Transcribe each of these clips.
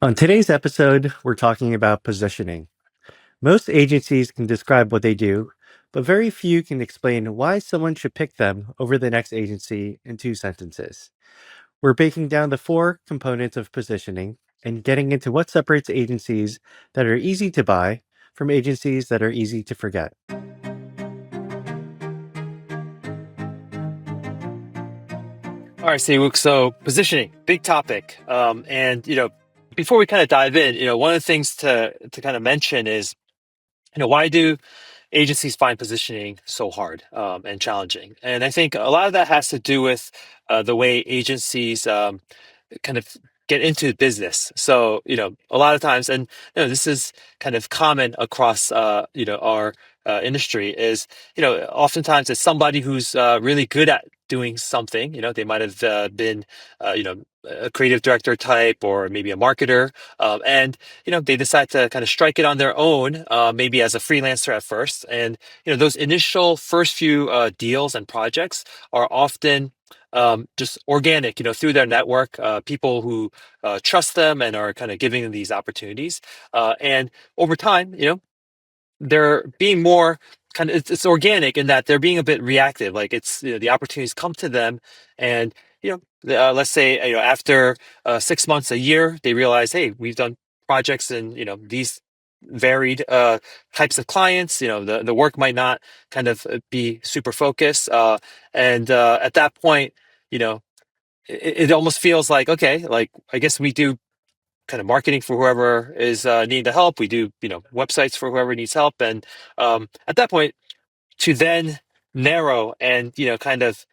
On today's episode, we're talking about positioning. Most agencies can describe what they do, but very few can explain why someone should pick them over the next agency in 2 sentences. We're breaking down the 4 components of positioning and getting into what separates agencies that are easy to buy from agencies that are easy to forget. All right, Siwuk. So positioning, big topic. And before we kind of dive in, one of the things to kind of mention is, why do agencies find positioning so hard and challenging? And I think a lot of that has to do with the way agencies kind of get into business. So, a lot of times, and this is kind of common across, our industry is, oftentimes it's somebody who's really good at doing something. They might have been, a creative director type or maybe a marketer. And, they decide to kind of strike it on their own, maybe as a freelancer at first. And, those initial first few deals and projects are often just organic, through their network, people who trust them and are kind of giving them these opportunities. And over time, they're being more kind of it's organic in that they're being a bit reactive. Like it's the opportunities come to them, and let's say after 6 months, a year, they realize, hey, we've done projects and these varied types of clients. The work might not kind of be super focused, and at that point, you know it almost feels like, okay, like I guess we do kind of marketing for whoever is needing the help. We do websites for whoever needs help, and at that point, to then narrow and kind of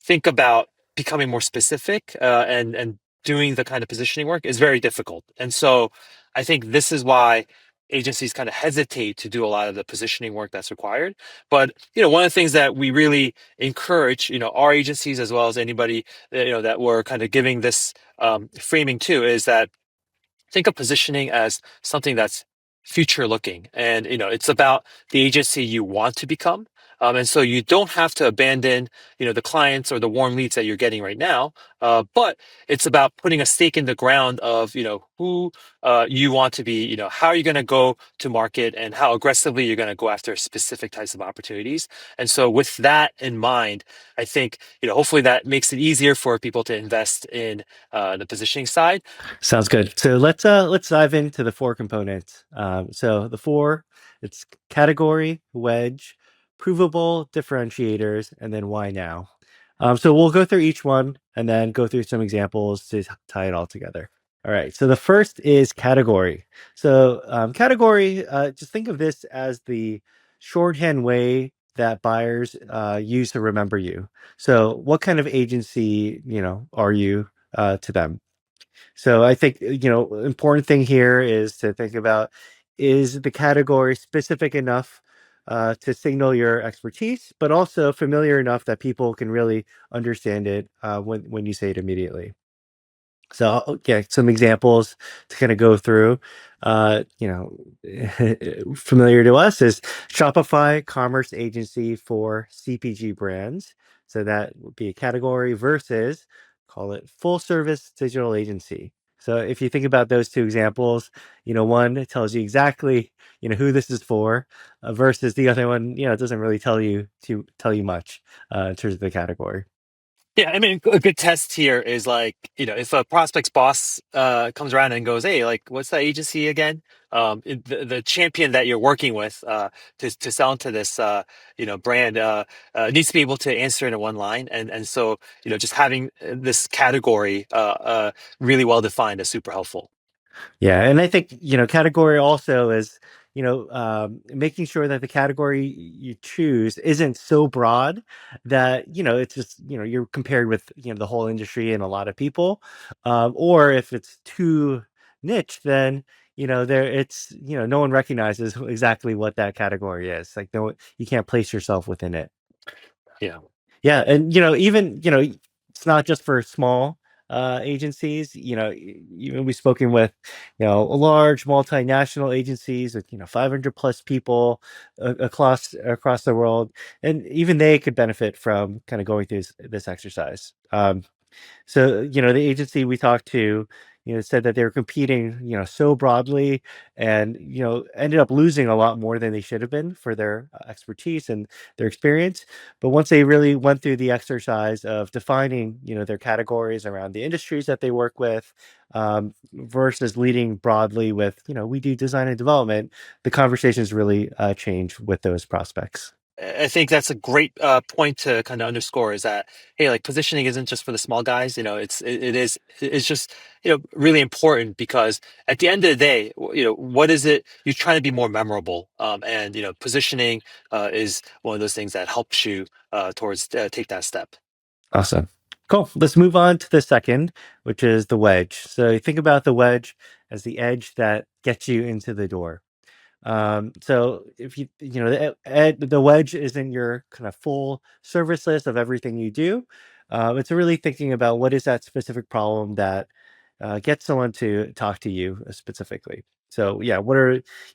think about becoming more specific and doing the kind of positioning work is very difficult. And so I think this is why agencies kind of hesitate to do a lot of the positioning work that's required. But one of the things that we really encourage our agencies, as well as anybody that we're kind of giving this framing to, is that think of positioning as something that's future looking, and it's about the agency you want to become. And so you don't have to abandon the clients or the warm leads that you're getting right now, but it's about putting a stake in the ground of who you want to be, how you're going to go to market, and how aggressively you're going to go after specific types of opportunities. And so with that in mind, I think hopefully that makes it easier for people to invest in the positioning side. Sounds good. So let's dive into the 4 components. So the four, it's category, wedge, provable, differentiators, and then why now. So we'll go through each one and then go through some examples to tie it all together. All right. So the first is category. So category, just think of this as the shorthand way that buyers use to remember you. So what kind of agency, are you to them? So I think, important thing here is to think about, is the category specific enough to signal your expertise, but also familiar enough that people can really understand it when you say it immediately. So yeah, some examples to kind of go through. Familiar to us is Shopify Commerce Agency for CPG brands. So that would be a category versus, call it, full service digital agency. So if you think about those two examples, one tells you exactly who this is for, versus the other one, it doesn't really tell you much in terms of the category. Yeah, I mean, a good test here is like, if a prospect's boss comes around and goes, "Hey, like, what's that agency again?" The champion that you're working with to sell into this, brand needs to be able to answer in a one line, and so just having this category really well defined is super helpful. Yeah, and I think, category also is, making sure that the category you choose isn't so broad that, it's just, you're compared with, the whole industry and a lot of people. Or if it's too niche, then, no one recognizes exactly what that category is. Like, no, you can't place yourself within it. Yeah. Yeah, and even it's not just for small agencies. Even we've spoken with large multinational agencies with 500 plus people across the world, and even they could benefit from kind of going through this exercise. So the agency we talked to, said that they were competing, so broadly, and ended up losing a lot more than they should have been for their expertise and their experience. But once they really went through the exercise of defining, their categories around the industries that they work with, versus leading broadly with, we do design and development, the conversations really change with those prospects. I think that's a great point to kind of underscore is that, hey, like positioning isn't just for the small guys. It's just really important because at the end of the day, what is it you're trying to be more memorable, and positioning is one of those things that helps you towards take that step. Awesome. Cool. Let's move on to the second, which is the wedge. So you think about the wedge as the edge that gets you into the door. So if the wedge isn't your kind of full service list of everything you do. It's really thinking about what is that specific problem that gets someone to talk to you specifically. So yeah,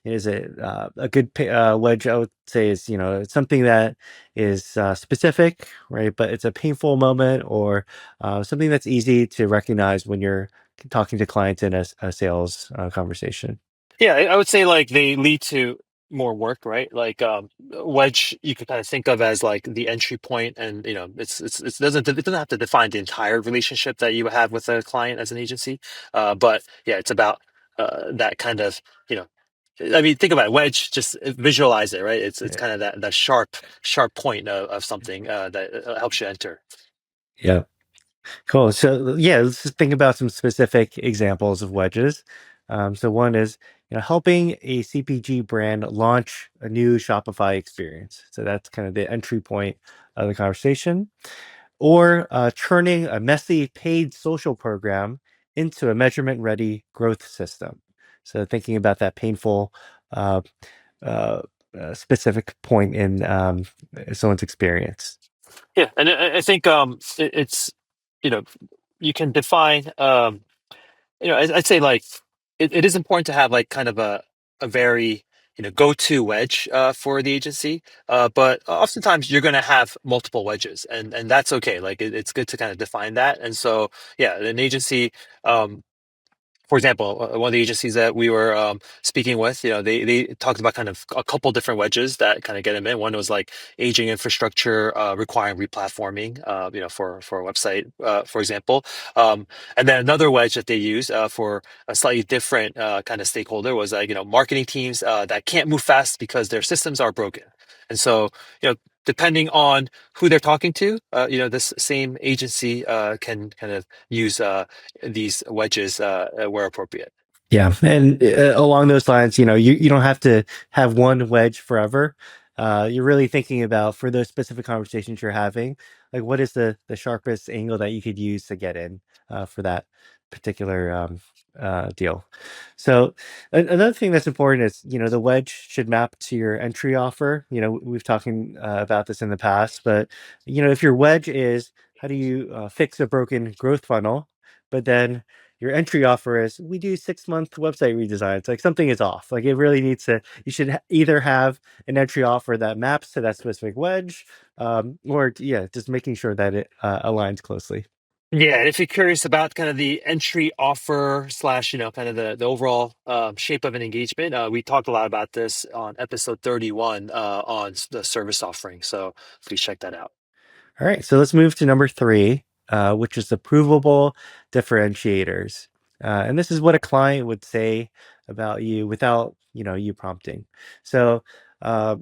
is it a good wedge? I would say is it's something that is specific, right? But it's a painful moment or something that's easy to recognize when you're talking to clients in a sales conversation. Yeah, I would say like they lead to more work, right? Like Wedge, you could kind of think of as like the entry point, and it doesn't have to define the entire relationship that you have with a client as an agency. But yeah, it's about that kind of you know. I mean, think about it. Wedge. Just visualize it, right? It's Yeah. kind of that sharp point of something that helps you enter. Yeah. Cool. So yeah, let's just think about some specific examples of wedges. So one is, helping a CPG brand launch a new Shopify experience. So that's kind of the entry point of the conversation. Or turning a messy paid social program into a measurement-ready growth system. So thinking about that painful, uh, uh, specific point in someone's experience. Yeah, and I think it's you know you can define I'd say like it is important to have like kind of a very go-to wedge for the agency, but oftentimes you're going to have multiple wedges, and that's okay. Like it's good to kind of define that, and so yeah, an agency. For example, one of the agencies that we were speaking with, they talked about kind of a couple different wedges that kind of get them in. One was like aging infrastructure requiring replatforming, for a website, for example. And then another wedge that they use for a slightly different kind of stakeholder was like, marketing teams that can't move fast because their systems are broken. And so, depending on who they're talking to, this same agency can kind of use these wedges where appropriate. Yeah, and along those lines, you don't have to have one wedge forever. You're really thinking about for those specific conversations you're having, like what is the sharpest angle that you could use to get in for that particular deal. So another thing that's important is, the wedge should map to your entry offer. We've talking about this in the past, but if your wedge is how do you fix a broken growth funnel, but then your entry offer is we do 6-month website redesigns. Like something is off. Like it really needs to. You should either have an entry offer that maps to that specific wedge, or yeah, just making sure that it aligns closely. Yeah, and if you're curious about kind of the entry offer slash, kind of the overall shape of an engagement, we talked a lot about this on episode 31 on the service offering. So please check that out. All right, so let's move to number three, which is the provable differentiators. And this is what a client would say about you without, you prompting. So, uh,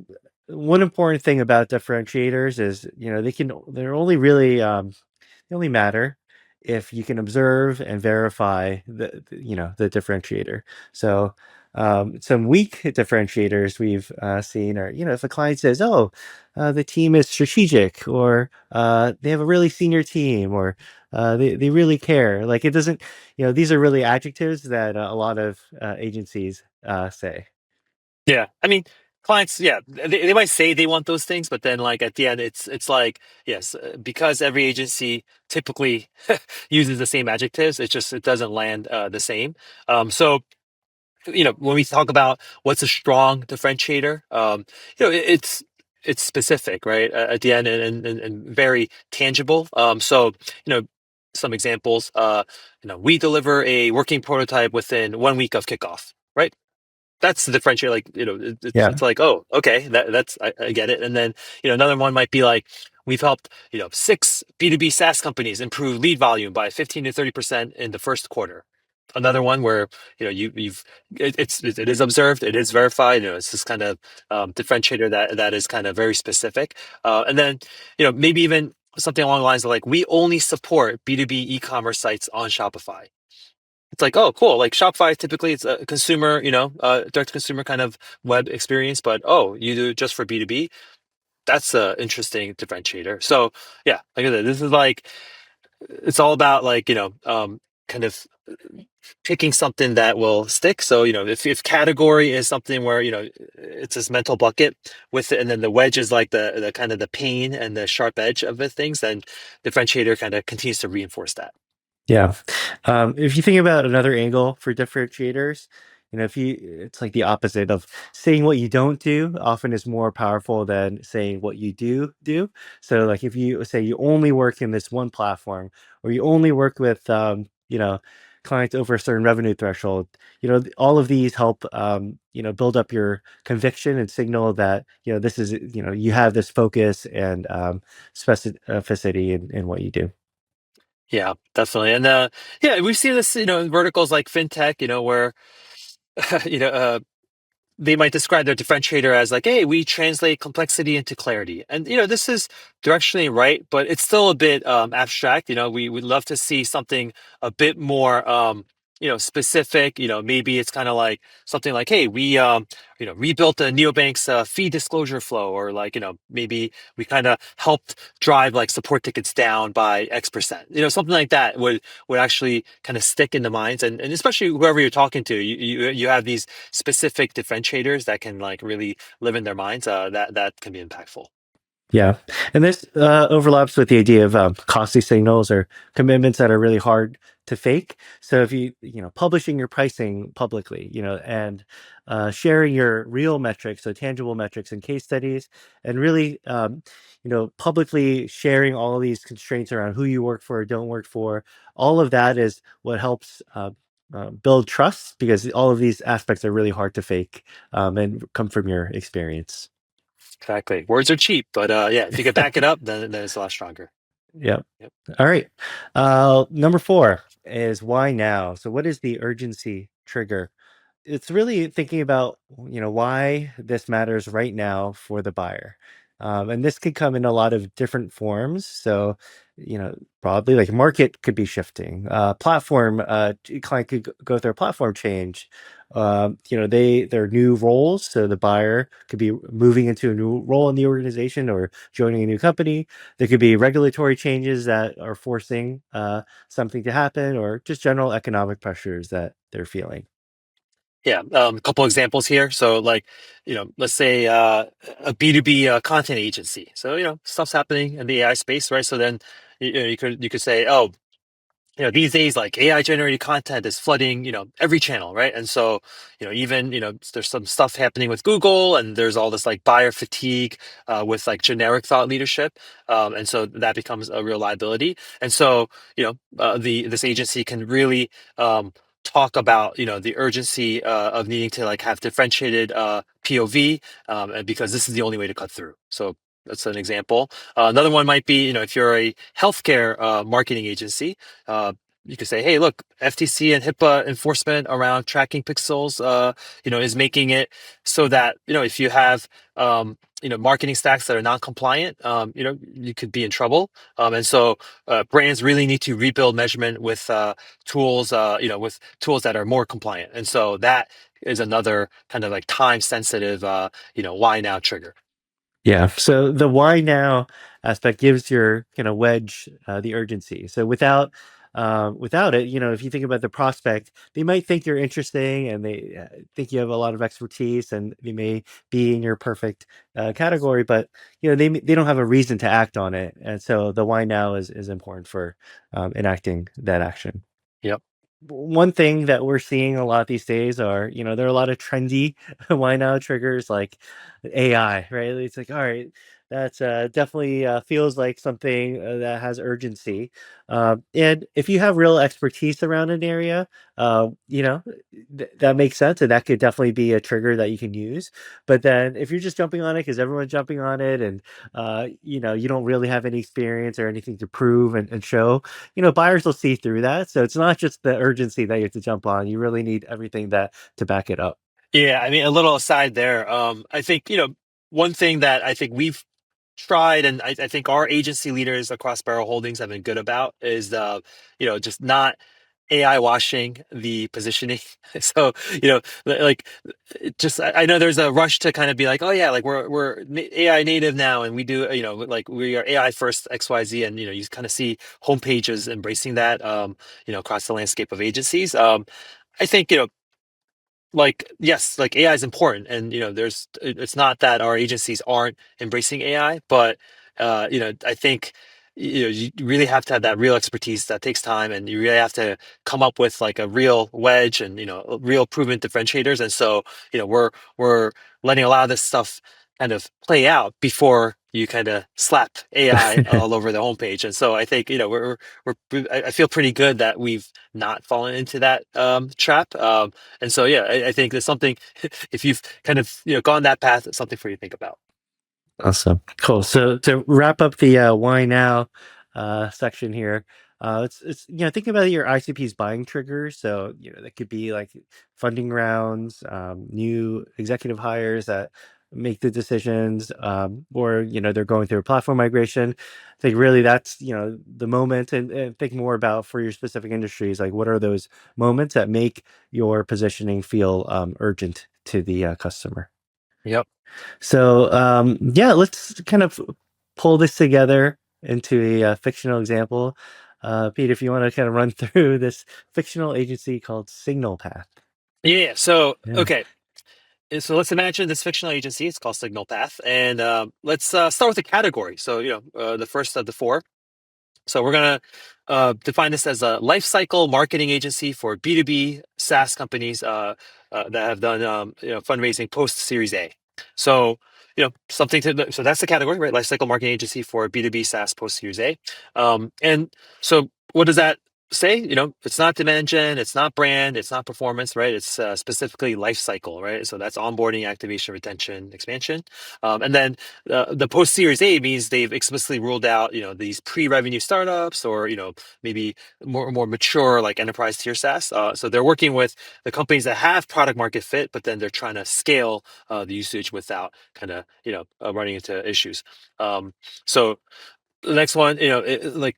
one important thing about differentiators is, they're only really, they only matter if you can observe and verify the differentiator. So some weak differentiators we've seen are, if a client says, "Oh, the team is strategic," or they have a really senior team, or they really care. Like it doesn't, these are really adjectives that a lot of agencies say. Yeah, I mean, clients, yeah, they might say they want those things, but then like at the end, it's like yes, because every agency typically uses the same adjectives, it doesn't land the same. So when we talk about what's a strong differentiator, it's specific, right? At the end and very tangible. So you know Some examples, we deliver a working prototype within 1 week of kickoff, right? That's the differentiator. Like, Yeah. it's like, oh, okay, I get it. And then, another one might be like, we've helped, six B2B SaaS companies improve lead volume by 15 to 30% in the first quarter. Another one where, it is observed, it is verified, it's this kind of differentiator that is kind of very specific. And then, maybe even something along the lines of like, we only support B2B e-commerce sites on Shopify. It's like, oh, cool. Like Shopify, typically it's a consumer, direct to consumer kind of web experience, but oh, you do it just for B2B. That's a interesting differentiator. So yeah, like I said, this is like, it's all about like, kind of picking something that will stick. So, if category is something where, it's this mental bucket with it, and then the wedge is like the kind of the pain and the sharp edge of the things, then differentiator kind of continues to reinforce that. Yeah. If you think about another angle for differentiators, if it's like the opposite of saying what you don't do often is more powerful than saying what you do. So like if you say you only work in this one platform or you only work with, clients over a certain revenue threshold, all of these help, build up your conviction and signal that, this is, you have this focus and specificity in what you do. Yeah, definitely. And yeah, we've seen this, in verticals like fintech, where you know, uh, they might describe their differentiator as like, hey, we translate complexity into clarity. And, this is directionally right, but it's still a bit abstract. We would love to see something a bit more, specific. Maybe it's kind of like something like, hey, we, rebuilt a neobank's fee disclosure flow, or like, maybe we kind of helped drive like support tickets down by X%. Something like that would actually kind of stick in the minds, and especially whoever you're talking to, you have these specific differentiators that can like really live in their minds. That can be impactful. Yeah. And this overlaps with the idea of costly signals or commitments that are really hard to fake. So if publishing your pricing publicly, and sharing your real metrics, so tangible metrics and case studies, and really, publicly sharing all of these constraints around who you work for or don't work for, all of that is what helps build trust, because all of these aspects are really hard to fake and come from your experience. Exactly. Words are cheap, but yeah, if you could back it up, then it's a lot stronger. Yeah. Yep. All right. Number four is why now? So, what is the urgency trigger? It's really thinking about, why this matters right now for the buyer. And this could come in a lot of different forms. So, broadly, like market could be shifting. Platform client could go through a platform change. Their new roles. So the buyer could be moving into a new role in the organization or joining a new company. There could be regulatory changes that are forcing something to happen, or just general economic pressures that they're feeling. Yeah, a couple examples here. So, like, let's say a B2B content agency. So, stuff's happening in the AI space, right? So then you could say, oh, these days, like AI generated content is flooding, every channel, right? And so, even, there's some stuff happening with Google, and there's all this like buyer fatigue with like generic thought leadership. And so that becomes a real liability. And so, this agency can really talk about, the urgency of needing to like have differentiated POV, and because this is the only way to cut through. So that's an example. Another one might be, if you're a healthcare marketing agency, uh, you could say, hey, look, FTC and HIPAA enforcement around tracking pixels, is making it so that, if you have, marketing stacks that are non-compliant, you could be in trouble. And so brands really need to rebuild measurement with tools, with tools that are more compliant. And so that is another kind of like time sensitive, why now trigger. Yeah. So the why now aspect gives your wedge the urgency. So without it, if you think about the prospect, they might think you're interesting and they think you have a lot of expertise and they may be in your perfect category, but they don't have a reason to act on it. And so the why now is important for enacting that action. Yep. One thing that we're seeing a lot these days are, there are a lot of trendy why now triggers like AI, right? It's like, all right, That's definitely feels like something that has urgency. And if you have real expertise around an area, you know, that makes sense, and that could definitely be a trigger that you can use. But then if you're just jumping on it because everyone's jumping on it, and you don't really have any experience or anything to prove and show, buyers will see through that. So it's not just the urgency that you have to jump on. You really need everything that to back it up. Yeah, I mean, a little aside there. I think, one thing that I think we've tried, and I think our agency leaders across Barrel Holdings have been good about is, just not AI washing the positioning. So, like, just I know there's a rush to kind of be like, oh yeah, like we're AI native now, and we do, like we are AI first XYZ, and you kind of see homepages embracing that, across the landscape of agencies. I think, like, yes, like AI is important, and it's not that our agencies aren't embracing AI, but I think you really have to have that real expertise that takes time, and you really have to come up with like a real wedge and real proven differentiators. And so we're letting a lot of this stuff kind of play out before you kind of slap AI all over the homepage. And so I think I feel pretty good that we've not fallen into that trap. And so, yeah, I think there's something, if you've kind of, gone that path, it's something for you to think about. Awesome. Cool. So to wrap up the why now section here, it's think about your ICP's buying triggers. So that could be like funding rounds, new executive hires that make the decisions, or they're going through a platform migration. I think really that's the moment, and think more about for your specific industries, like what are those moments that make your positioning feel urgent to the customer. Yep. So, yeah, let's kind of pull this together into a fictional example. Pete, if you want to kind of run through this fictional agency called Signal Path. Yeah. So, Yeah. okay. So let's imagine this fictional agency. It's called Signal Path. And let's start with a category. So, the first of the four. So we're going to define this as a life cycle marketing agency for B2B SaaS companies that have done fundraising post Series A. So so that's the category, right? Life cycle marketing agency for B2B SaaS post Series A. And so what does that say? It's not demand gen, it's not brand, it's not performance, right? It's specifically life cycle, right? So that's onboarding, activation, retention, expansion. And then the post Series A means they've explicitly ruled out, these pre-revenue startups, or maybe more mature like enterprise tier SaaS. So they're working with the companies that have product market fit, but then they're trying to scale the usage without kind of running into issues. So the next one, like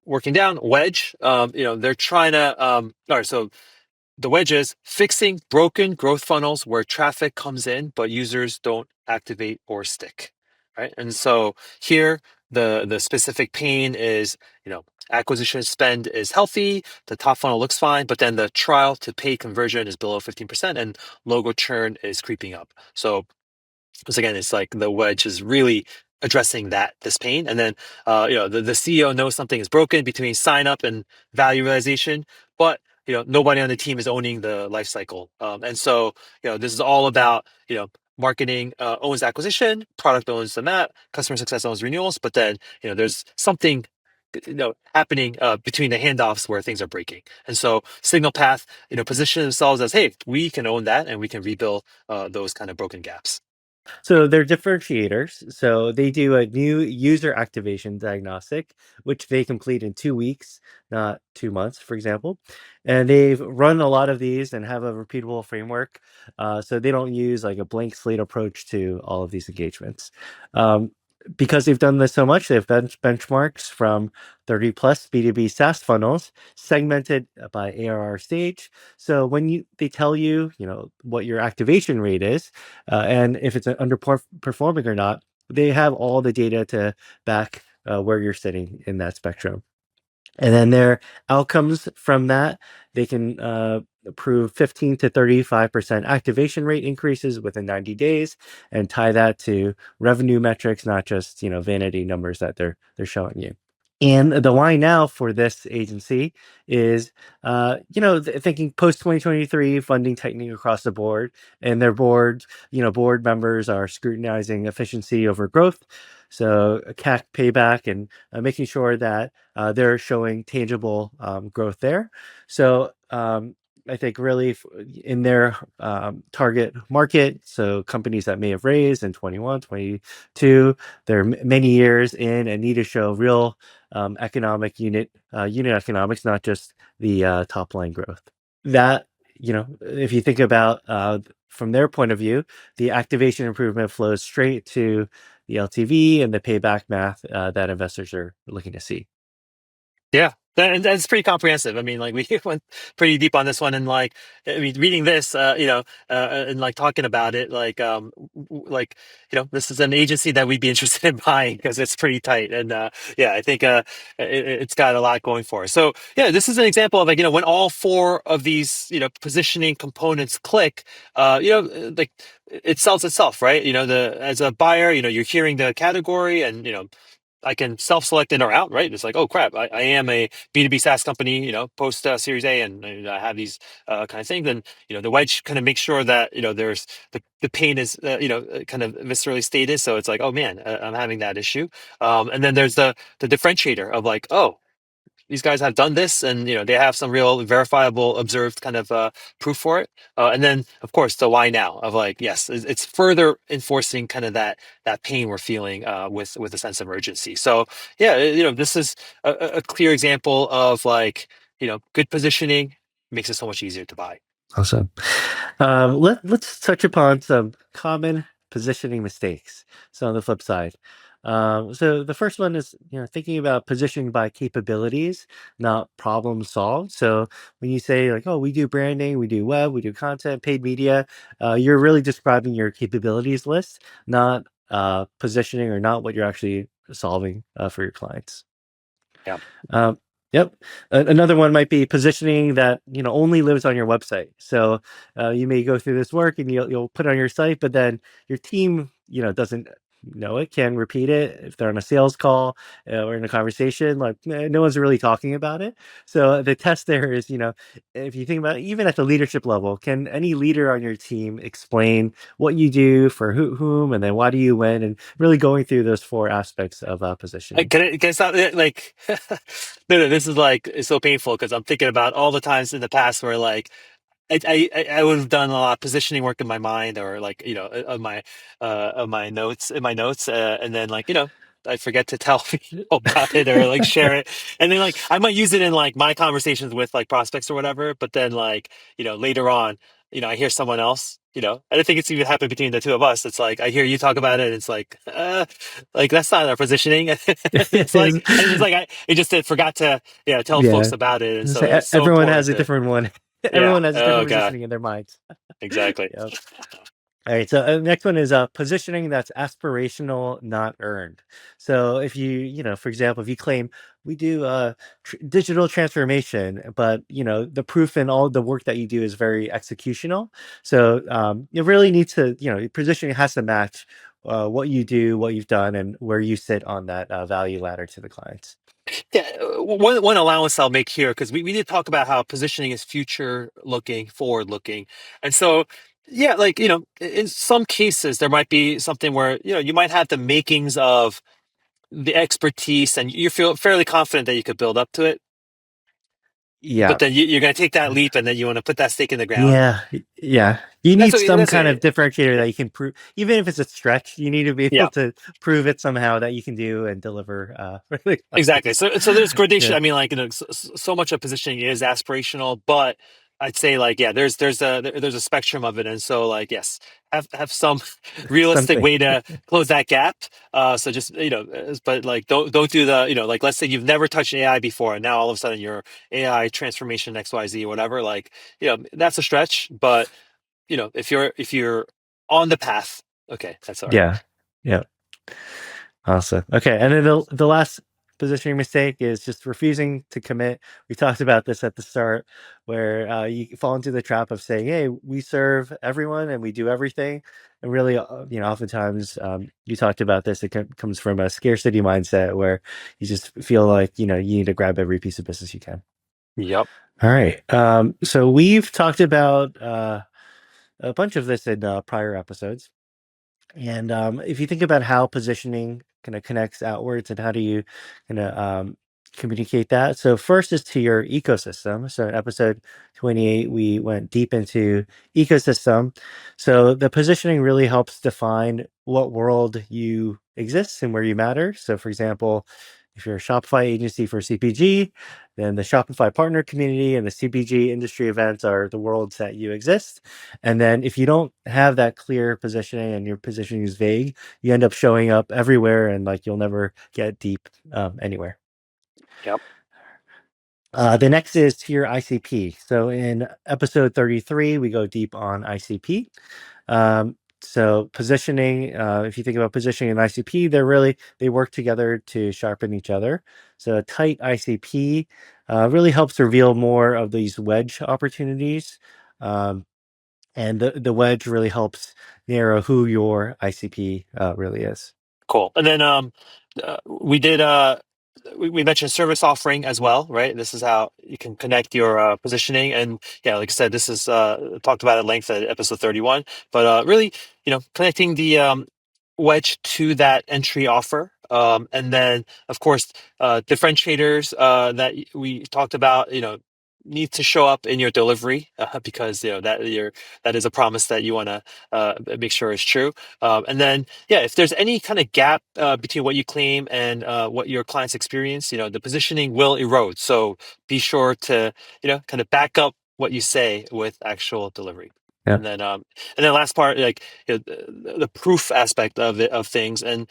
working down Wedge, they're trying to all right. So the wedge is fixing broken growth funnels where traffic comes in, but users don't activate or stick, right? And so here, the specific pain is, acquisition spend is healthy, the top funnel looks fine, but then the trial to pay conversion is below 15%, and logo churn is creeping up. So because again, it's like the wedge is really addressing this pain. And then the CEO knows something is broken between sign up and value realization, but nobody on the team is owning the life cycle. And so this is all about marketing owns acquisition, product owns the map, customer success owns renewals, but then there's something happening between the handoffs where things are breaking. And so Signal Path position themselves as, hey, we can own that, and we can rebuild those kind of broken gaps. So they're differentiators. So they do a new user activation diagnostic, which they complete in 2 weeks, not 2 months, for example. And they've run a lot of these and have a repeatable framework. So they don't use like a blank slate approach to all of these engagements. Um, because they've done this so much, they've benchmarks from 30 plus B2B SaaS funnels segmented by ARR stage. So when they tell you, what your activation rate is, and if it's underperforming or not, they have all the data to back where you're sitting in that spectrum. And then their outcomes from that, they can prove 15 to 35% activation rate increases within 90 days, and tie that to revenue metrics, not just vanity numbers that they're showing you. And the why now for this agency is, thinking post 2023 funding tightening across the board, and their board members are scrutinizing efficiency over growth. So CAC payback and making sure that they're showing tangible growth there. So I think really in their target market, so companies that may have raised in 21, 22, they're many years in and need to show real economic unit economics, not just the top line growth. That if you think about from their point of view, the activation improvement flows straight to the LTV and the payback math that investors are looking to see. Yeah, and that's pretty comprehensive. I mean, like we went pretty deep on this one, and like I mean, reading this, and like talking about it, like like this is an agency that we'd be interested in buying because it's pretty tight, and yeah, I think it's got a lot going for it. So yeah, this is an example of like when all four of these positioning components click, like it sells itself, right? The as a buyer, you're hearing the category, and I can self-select in or out, right? It's like, oh crap, I am a B2B SaaS company, post Series A, and I have these kind of things. And the wedge kind of makes sure that there's the pain is kind of viscerally stated. So it's like, oh man, I'm having that issue. And then there's the differentiator of like, oh, these guys have done this, and they have some real verifiable observed kind of proof for it. And then of course the why now of like, yes, it's further enforcing kind of that pain we're feeling with a sense of urgency. So yeah, this is a clear example of like good positioning makes it so much easier to buy. Awesome. Let's touch upon some common positioning mistakes. So on the flip side, so the first one is thinking about positioning by capabilities, not problem solved. So when you say like, oh, we do branding, we do web, we do content, paid media, you're really describing your capabilities list, not positioning or not what you're actually solving for your clients. Yeah. Um, yep. Another one might be positioning that only lives on your website. So you may go through this work and you'll put it on your site, but then your team doesn't know it, can repeat it if they're on a sales call or in a conversation. Like no one's really talking about it. So the test there is if you think about it, even at the leadership level, can any leader on your team explain what you do for whom, and then why do you win, and really going through those four aspects of positioning. Can I stop it? Like, no, this is like, it's so painful because I'm thinking about all the times in the past where like, I would have done a lot of positioning work in my mind or like of my notes in my notes and then like I forget to tell people about it or like share it, and then like I might use it in like my conversations with like prospects or whatever, but then like later on I hear someone else, I don't think it's even happened between the two of us. It's like I hear you talk about it, it's like that's not our positioning. It It's is. like, and it's just like I just forgot to tell folks Yeah. about it, and so So it's so everyone has important a to. different one. Yeah. Everyone has a Oh different God. positioning in their minds. Exactly. Yep. All right. So next one is positioning that's aspirational, not earned. So if for example, if you claim we do digital transformation, but the proof in all the work that you do is very executional. So you really need to, your positioning has to match what you do, what you've done, and where you sit on that value ladder to the clients. Yeah. One allowance I'll make here, because we did talk about how positioning is future looking, forward looking. And so, yeah, like, in some cases, there might be something where, you might have the makings of the expertise and you feel fairly confident that you could build up to it. Yeah. But then you're going to take that leap and then you want to put that stake in the ground. Yeah, yeah. You That's need okay. some That's kind okay. of differentiator Yeah. that you can prove, even if it's a stretch. You need to be able Yeah. to prove it somehow that you can do and deliver for the Exactly. clients. So there's gradation. Yeah, I mean, like so much of positioning is aspirational, but I'd say like yeah, there's a spectrum of it, and so like yes, have some realistic something. way to close that gap. So just but like don't do the like let's say you've never touched AI before, and now all of a sudden you're AI transformation XYZ whatever. Like that's a stretch, but if you're on the path, okay, that's all right. Yeah, yeah. Awesome. Okay, and then the last positioning mistake is just refusing to commit. We talked about this at the start, where you fall into the trap of saying, "Hey, we serve everyone and we do everything." And really, oftentimes you talked about this. It comes from a scarcity mindset where you just feel like you need to grab every piece of business you can. Yep. All right. So we've talked about a bunch of this in prior episodes. And if you think about how positioning kind of connects outwards and how do you kind of communicate that? So, first is to your ecosystem. So, in episode 28, we went deep into ecosystem. So, the positioning really helps define what world you exist and where you matter. So, for example, if you're a Shopify agency for CPG, then the Shopify partner community and the CPG industry events are the worlds that you exist. And then if you don't have that clear positioning and your positioning is vague, you end up showing up everywhere and like you'll never get deep anywhere. Yep. The next is to your ICP. So in episode 33, we go deep on ICP. So positioning, if you think about positioning and ICP, they work together to sharpen each other. So a tight ICP really helps reveal more of these wedge opportunities. Um, and the wedge really helps narrow who your ICP really is. Cool. And then we did we mentioned service offering as well, right? This is how you can connect your positioning, and yeah, like I said, this is talked about at length at episode 31. But really, connecting the wedge to that entry offer. And then, of course, differentiators that we talked about, need to show up in your delivery because that is a promise that you want to make sure is true. And then, yeah, if there's any kind of gap between what you claim and what your clients experience, the positioning will erode. So be sure to, kind of back up what you say with actual delivery. Yeah. And then last part, like the proof aspect of things, and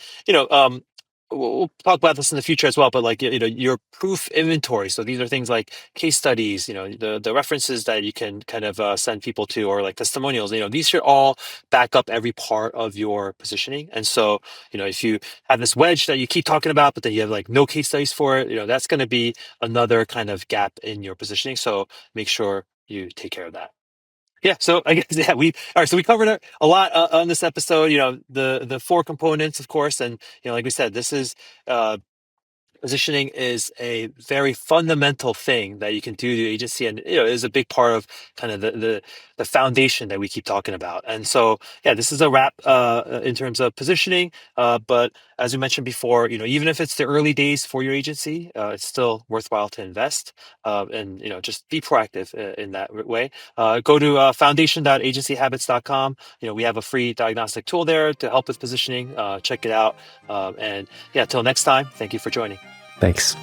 we'll talk about this in the future as well. But like your proof inventory. So these are things like case studies, the references that you can kind of send people to, or like testimonials. These should all back up every part of your positioning. And so if you have this wedge that you keep talking about, but then you have like no case studies for it, that's going to be another kind of gap in your positioning. So make sure you take care of that. Yeah, so I guess all right. So we covered a lot on this episode. The four components, of course, and like we said, this is positioning is a very fundamental thing that you can do to your agency, and is a big part of kind of the foundation that we keep talking about. And so, yeah, this is a wrap in terms of positioning. But as we mentioned before, even if it's the early days for your agency, it's still worthwhile to invest and just be proactive in that way. Go to foundation.agencyhabits.com. We have a free diagnostic tool there to help with positioning. Check it out. And yeah, till next time, thank you for joining. Thanks.